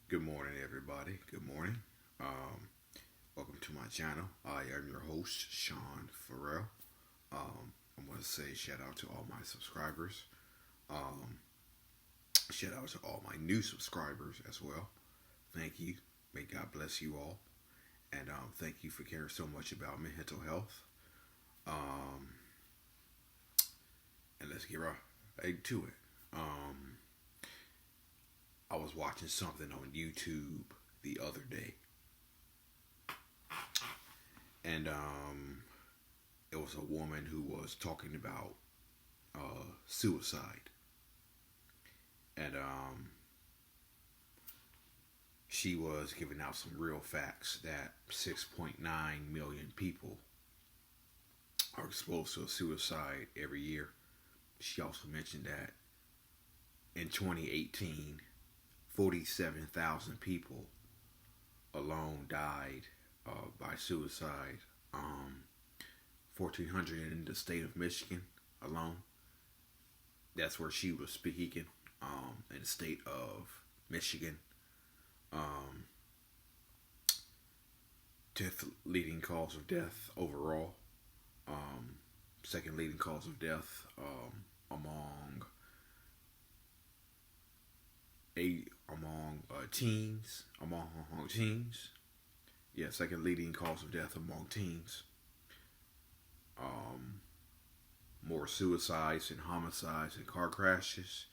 Good morning, everybody. Good morning. Um, Welcome to my channel. I am your host, Sean Farrell. I want to say shout out to all my subscribers. Um, Shout out to all my new subscribers as well. Thank you. May God bless you all. And thank you for caring so much about mental health. Um, and let's get right to it. Um, I was watching something on YouTube the other day, and it was a woman who was talking about suicide, and she was giving out some real facts that 6.9 million people are exposed to suicide every year. She also mentioned that in 2018, 47,000 people alone died by suicide. 1,400 in the state of Michigan alone. That's where she was speaking, in the state of Michigan. Um, 10th leading cause of death overall. Um, Second leading cause of death among teens. Among teens. Yeah, second leading cause of death among teens. Um, More suicides and homicides and car crashes.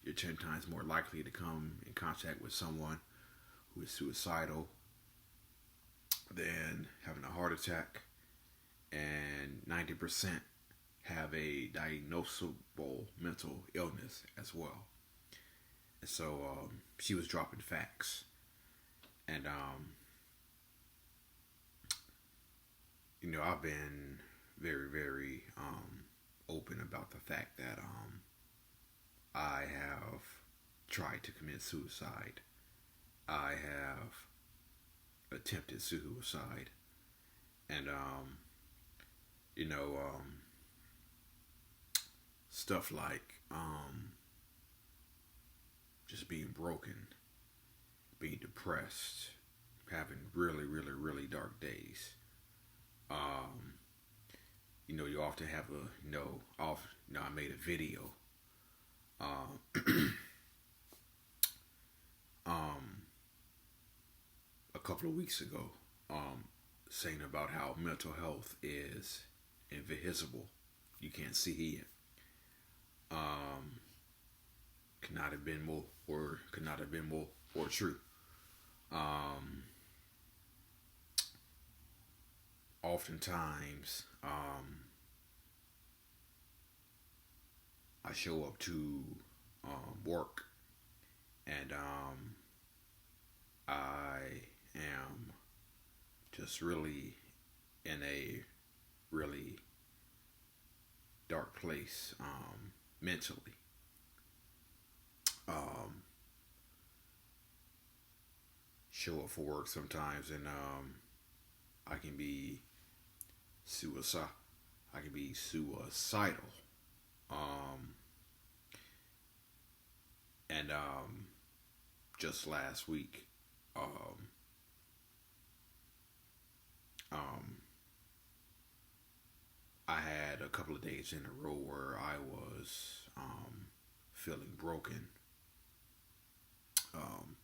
You're 10 times more likely to come in contact with someone who is suicidal than having a heart attack, and 90% have a diagnosable mental illness as well. And so she was dropping facts, and I've been very, very open about the fact that I have tried to commit suicide. I have attempted suicide, and you know, stuff like just being broken, being depressed, having really, really, really dark days. Um, you often have I made a video um, um, a couple of weeks ago saying about how mental health is invisible. You can't see it. Um, could not have been more, or could not have been more true. Um, Oftentimes, I show up to work, and I am just really in a really dark place mentally. Um, Show up for work sometimes, and I can be suicide. I can be suicidal. Um, and Just last week, um, um, I had a couple of days in a row where I was feeling broken, um,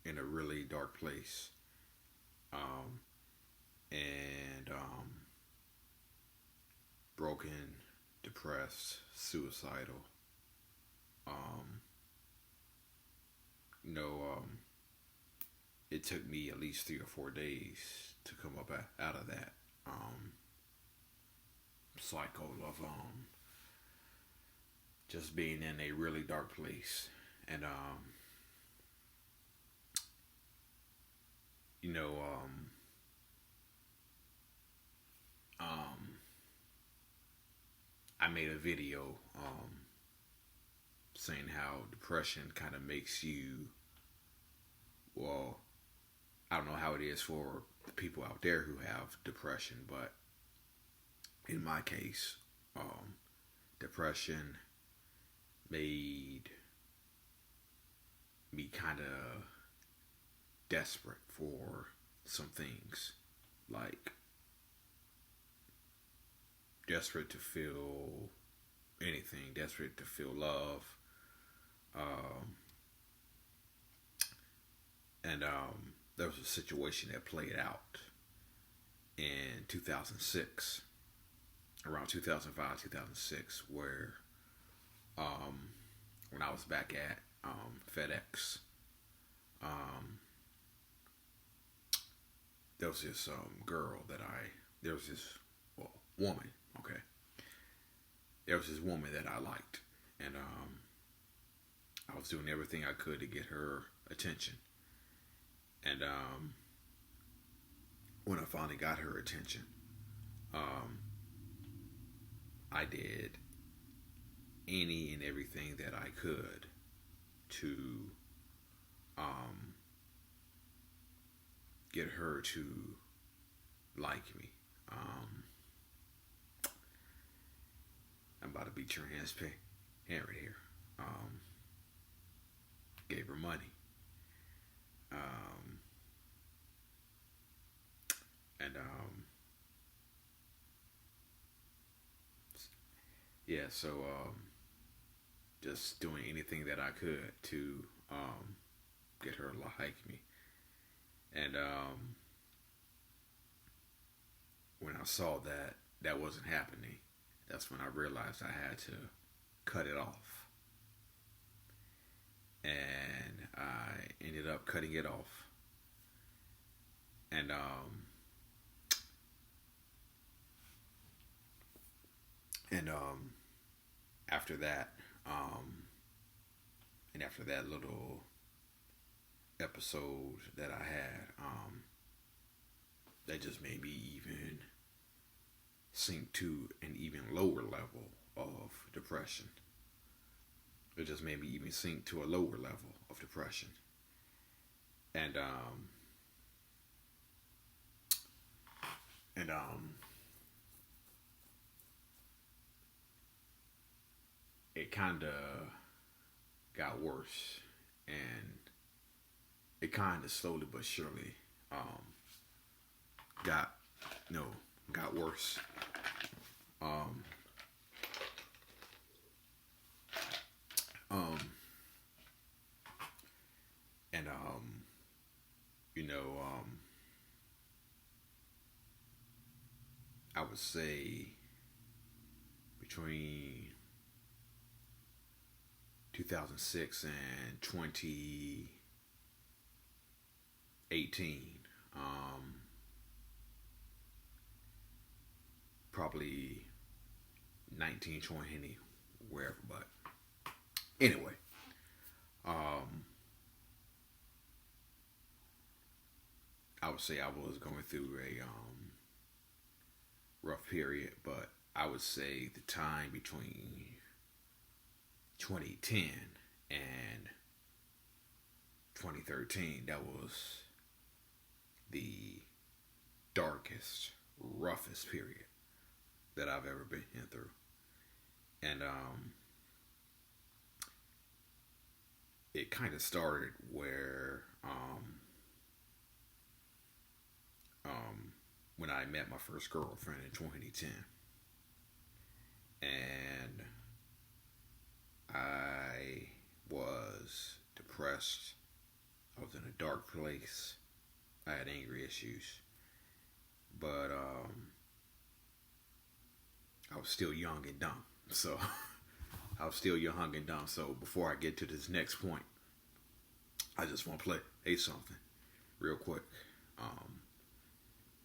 in a really dark place, um, and broken, depressed, suicidal. Um, you know, um, it took me at least 3 or 4 days to come up out of that cycle of just being in a really dark place, and you know, um, I made a video saying how depression kind of makes you, well, I don't know how it is for the people out there who have depression, but in my case, depression made me kind of desperate for some things, like desperate to feel anything, desperate to feel love. Um, and There was a situation that played out in 2006, around 2005, 2006, where when I was back at FedEx, um, there was this girl that there was this woman, okay, there was this woman that I liked, and I was doing everything I could to get her attention. And when I finally got her attention, um, I did any and everything that I could to um, get her to like me. I'm about to be transparent here. Gave her money. And Yeah, so just doing anything that I could to get her to like me. And when I saw that that wasn't happening, that's when I realized I had to cut it off. And I ended up cutting it off. And after that, and after that little episode that I had, that just made me even sink to an even lower level of depression. It just made me even sink to a lower level of depression. And and it kind of got worse, and it kind of slowly but surely got got worse. Um, um, and I would say between 2006 and 2018, probably 19, 20, wherever. But anyway, I would say I was going through a rough period, but I would say the time between 2010 and 2013, that was the darkest, roughest period that I've ever been through. And it kind of started where when I met my first girlfriend in 2010. And I was depressed. I was in a dark place. I had anger issues. But I was still young and dumb. So I was still young and dumb. So before I get to this next point, I just want to play something real quick.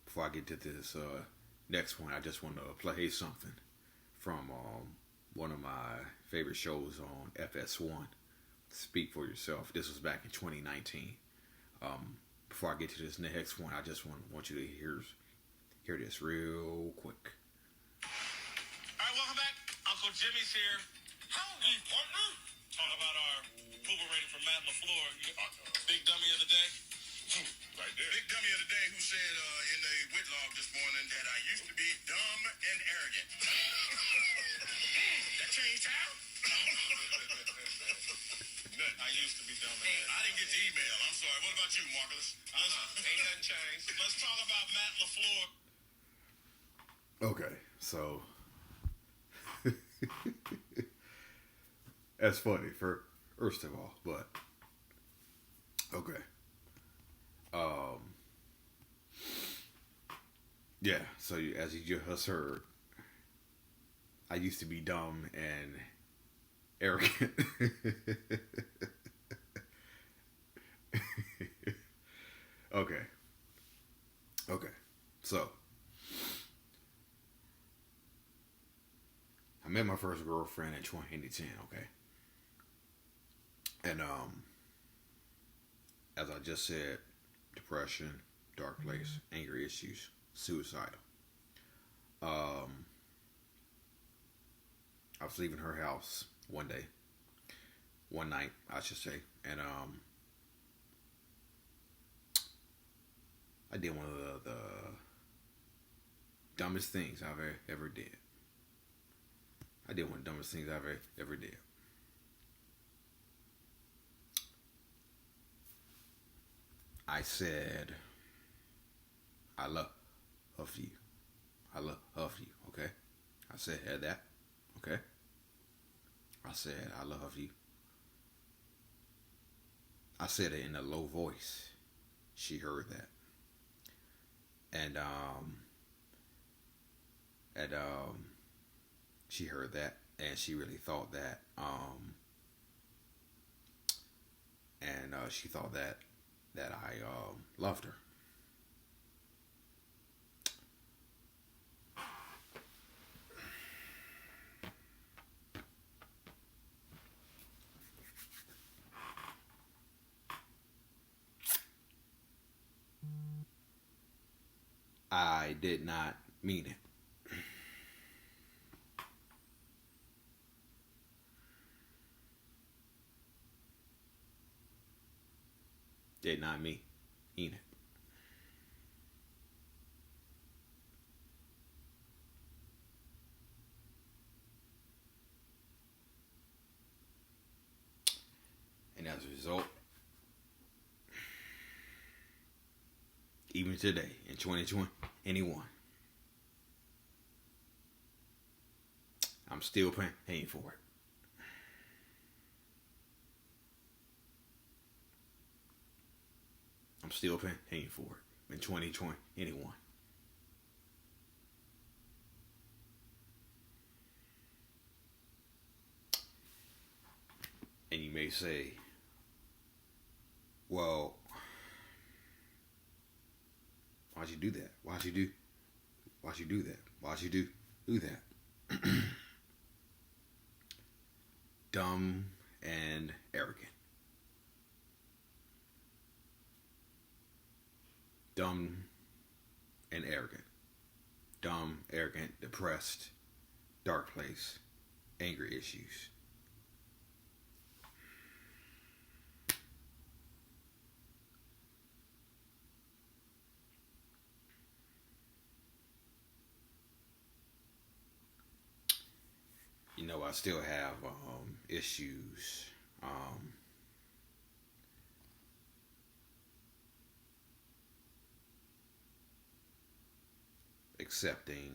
Before I get to this next point, I just want to play something from one of my favorite shows on FS1, Speak for Yourself. This was back in 2019. Before I get to this next one, I just want you to hear this real quick. All right, welcome back. Uncle Jimmy's here. Howdy, partner. Talk about our approval rating for Matt LaFleur. Big dummy of the day. Right there. Big dummy of the day who said in the Whitlock this morning that I used to be dumb and arrogant. That changed how? I used used to be dumb and I didn't get the email. I'm sorry. What about you, Marcus? Ain't nothing changed. Let's talk about Matt LaFleur. Okay, so that's funny first of all, but okay. Yeah, so as you just heard, I used to be dumb and arrogant. Okay. So I met my first girlfriend in 2010, okay? And as I just said, depression, dark place, anger issues, suicidal. I was leaving her house one night, I should say, and I did one of the dumbest things I've ever did. I did one of the dumbest things I've ever did. I said, I love you. I love you, okay? I said that, okay? I said, I love you. I said it in a low voice. She heard that. And she heard that, and she really thought that, she thought that I loved her. I did not mean it. Did not mean it. And as a result, even today in 2021, I'm still paying for it. I'm still paying for it in 2021. And you may say, well, why'd you do that? Why'd you do that? Why'd you do that? Dumb and arrogant. Dumb and arrogant. Dumb, arrogant, depressed, dark place, anger issues. You know, I still have issues. Accepting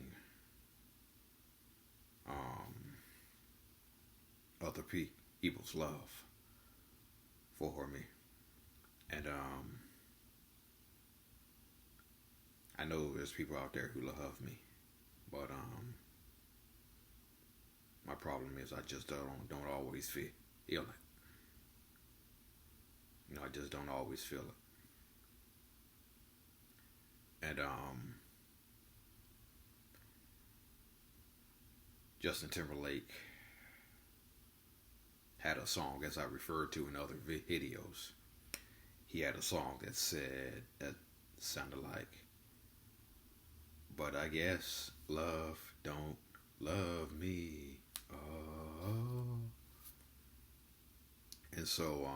other people's love for me, and I know there's people out there who love me, but my problem is I just don't always feel it. You know, I just don't always feel it, and Justin Timberlake had a song, as I referred to in other videos. He had a song that sounded like, but I guess love don't love me. Oh. And so,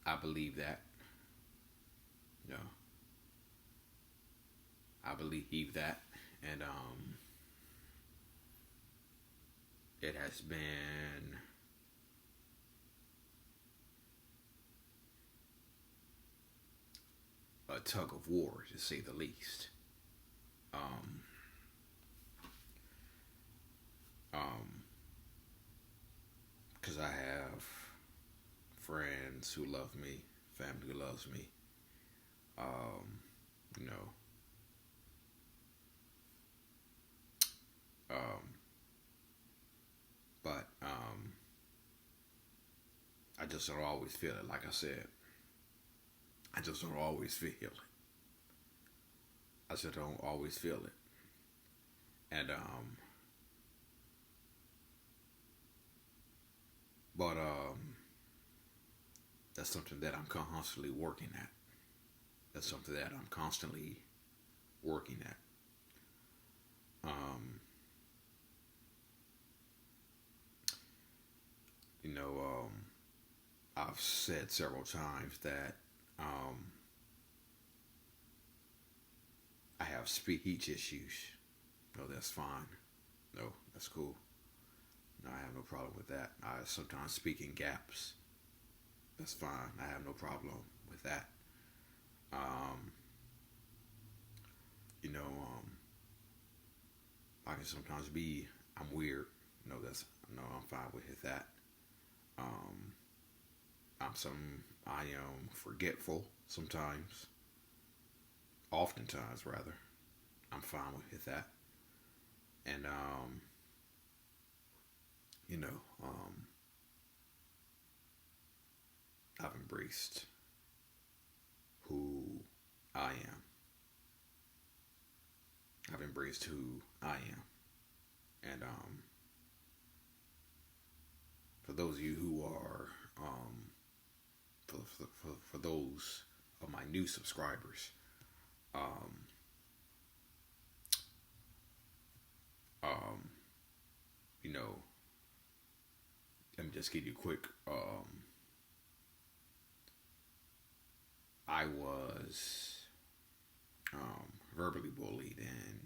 I believe that. Yeah. I believe that, and it has been a tug of war, to say the least. Um, because I have friends who love me, family who loves me. Um, you know, um, but I just don't always feel it. Like I said, I just don't always feel it. I just don't always feel it, and but that's something that I'm constantly working at. That's something that I'm constantly working at. Um, you know, I've said several times that I have speech issues. No, that's fine. No, that's cool. No, I have no problem with that. I sometimes speak in gaps. That's fine. I have no problem with that. Um, you know, I can sometimes be. I'm weird. No, that's no. I'm fine with that. Um, I am forgetful sometimes. Oftentimes, rather. I'm fine with that. And you know, I've embraced who I am. I've embraced who I am. And for those of you who are, for those of my new subscribers, um, um, you know, let me just give you a quick. I was verbally bullied in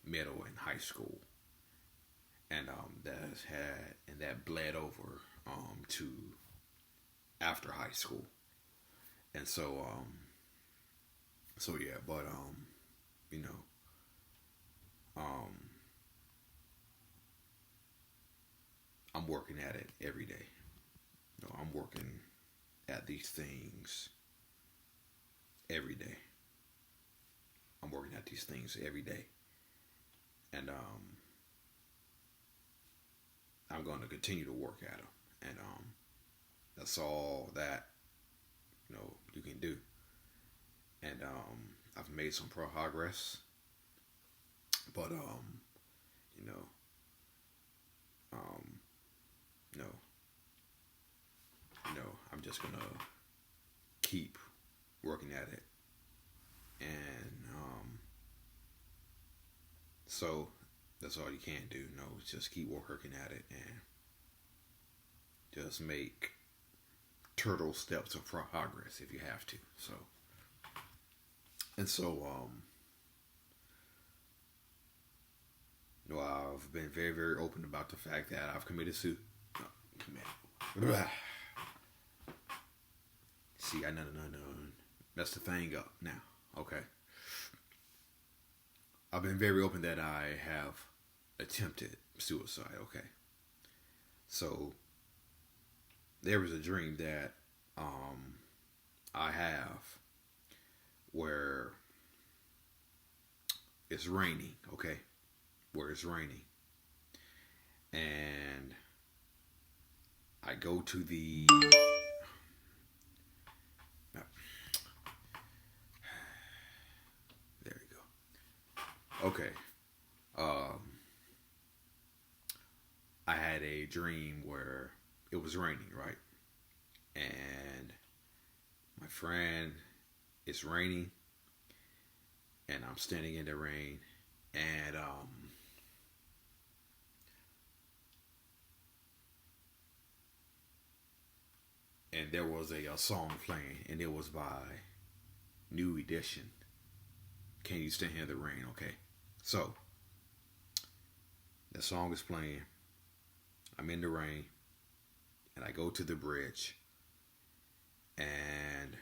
middle and high school, and that bled over to after high school, and so yeah, but you know, I'm working at it every day. You know, I'm working at these things every day. I'm working at these things every day, and I'm going to continue to work at them, and that's all that you can do. And I've made some progress, but you know, um, no, I'm just gonna keep working at it, and so that's all you can do. No, just keep working at it and just make turtle steps of progress if you have to. So, and so, I've been very, very open about the fact that I've committed suicide. See, I no. That's the thing up now. Okay. I've been very open that I have attempted suicide. Okay. So there was a dream that I have where it's raining. Okay. Where it's raining, and I go to the there you go. Okay. I had a dream where it was raining, right? And my friend, it's raining, and I'm standing in the rain, and there was a song playing, and it was by New Edition, Can You Stand Here in the Rain? Okay. So, the song is playing. I'm in the rain. And I go to the bridge. And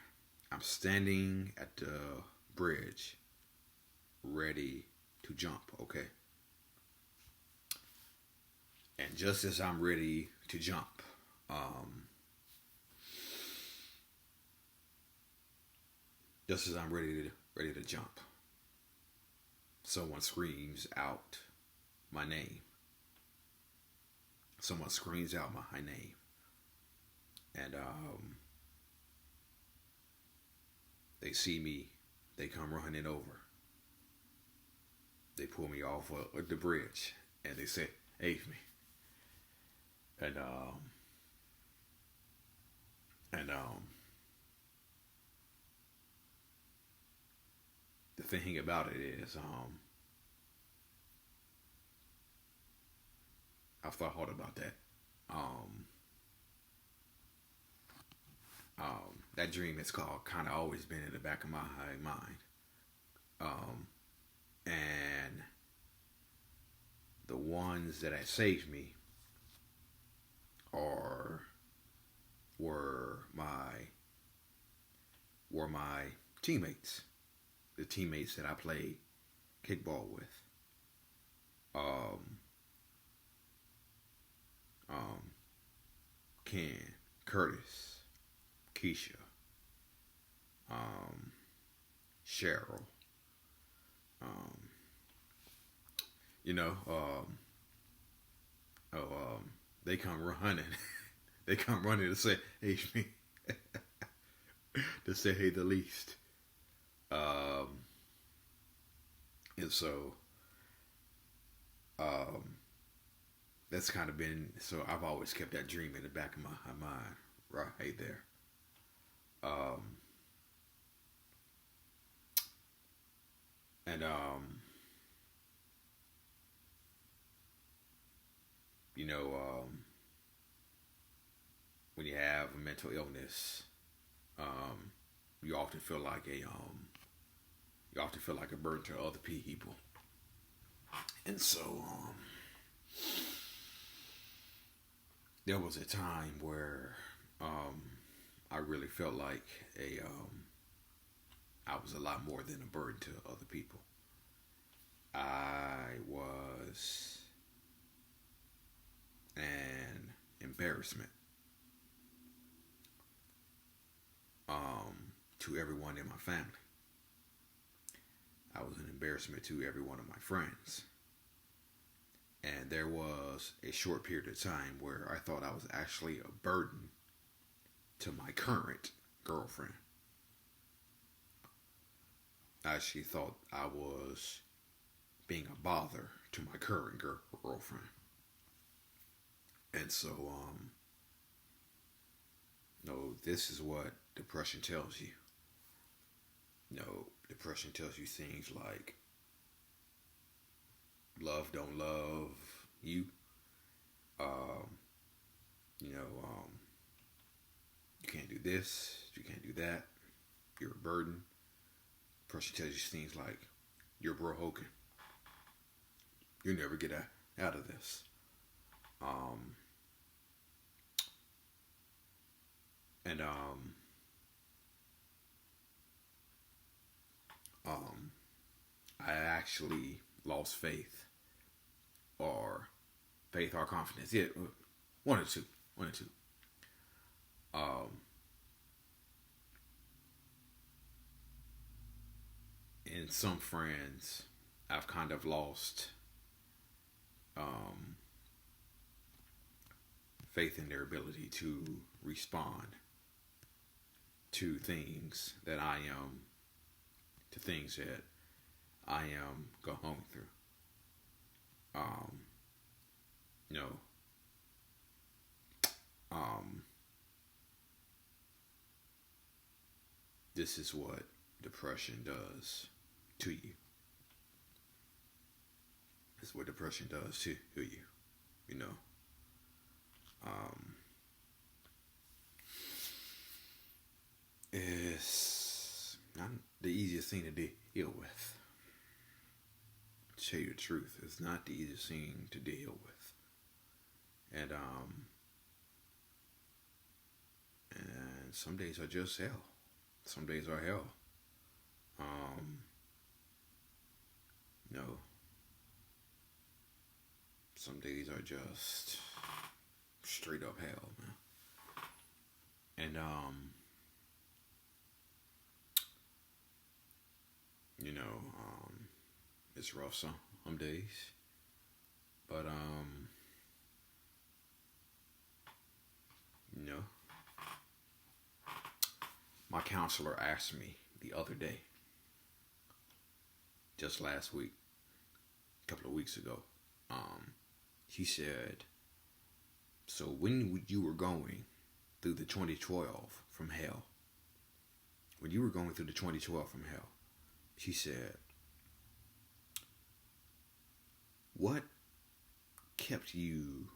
I'm standing at the bridge, ready to jump, okay? And just as I'm ready to jump, ready to jump, someone screams out my name. Someone screams out my name, and they see me. They come running over. They pull me off the bridge, and they say, "Save me." And the thing about it is, I've thought hard about that. That dream is called kind of always been in the back of my mind. And the ones that had saved me are were my teammates, the teammates that I played kickball with. Ken, Curtis, Keisha, Cheryl, you know, they come running. They come running to say, "Hey, me," to say, "Hey," the least. And so, that's kind of been, so I've always kept that dream in the back of my mind, right there. And, you know, when you have a mental illness, you often feel like a burden to other people. And so, there was a time where, I really felt like I was a lot more than a burden to other people. I was an embarrassment to everyone in my family. I was an embarrassment to every one of my friends. And there was a short period of time where I thought I was actually a burden to my current girlfriend. I actually thought I was being a bother to my current girlfriend. And so, no, this is what depression tells you. No, depression tells you things like love don't love you. You can't do this, you can't do that. You're a burden. Depression tells you things like you're broken. You'll never get out of this. I actually lost faith or confidence. Yeah, one or two. In some friends, I've kind of lost faith in their ability to respond to things that I am going through. This is what depression does to you. This is what depression does to you. It's not the easiest thing to deal with. to tell you the truth, it's not the easiest thing to deal with. And some days are just hell. Some days are hell. No. Some days are just straight up hell, man. And it's rough some days. But my counselor asked me the other day, just last week, a couple of weeks ago, he said, so when you were going through the 2012 from hell, when you were going through the 2012 from hell, she said, what kept you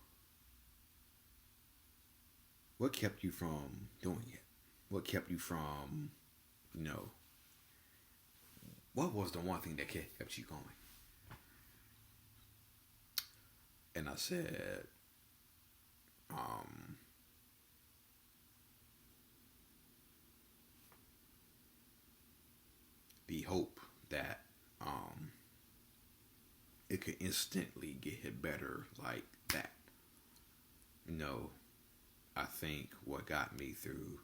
from doing it? What kept you from, what was the one thing that kept you going? And I said, the hope that it could instantly get better like that. I think what got me through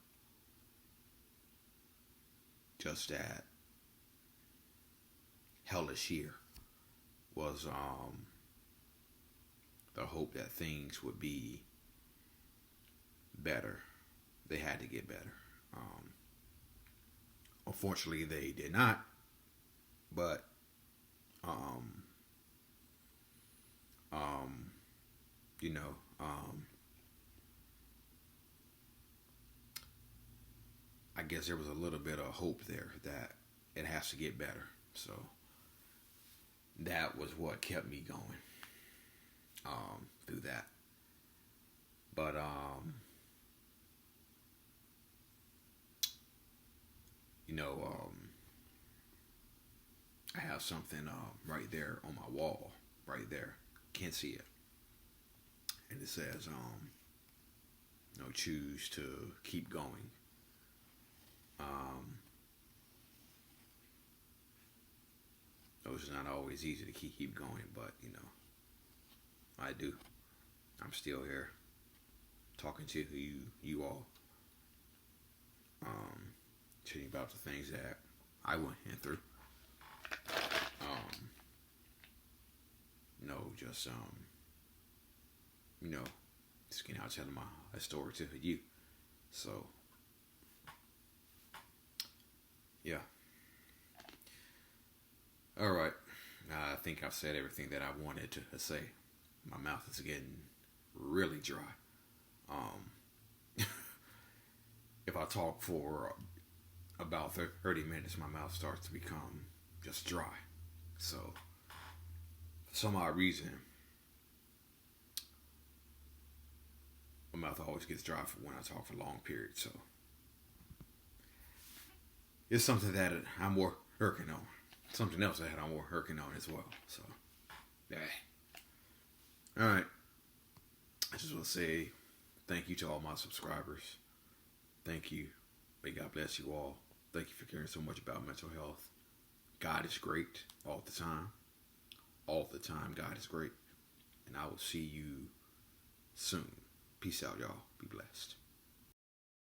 just that hellish year was the hope that things would be better. They had to get better. Unfortunately, they did not. But I guess there was a little bit of hope there that it has to get better. So that was what kept me going through that. But I have something right there on my wall, right there. Can't see it, and it says choose to keep going. It's not always easy to keep going, but I do. I'm still here talking to you all, telling you about the things that I went through. Just getting out telling my story to you. So yeah. All right. I think I've said everything that I wanted to say. My mouth is getting really dry. If I talk for about 30 minutes, my mouth starts to become just dry. So, for some odd reason, my mouth always gets dry for when I talk for long periods. So, it's something that I'm working on. Something else that I'm working on as well. So, yeah. All right. I just want to say thank you to all my subscribers. Thank you. May God bless you all. Thank you for caring so much about mental health. God is great all the time. All the time, God is great. And I will see you soon. Peace out, y'all. Be blessed.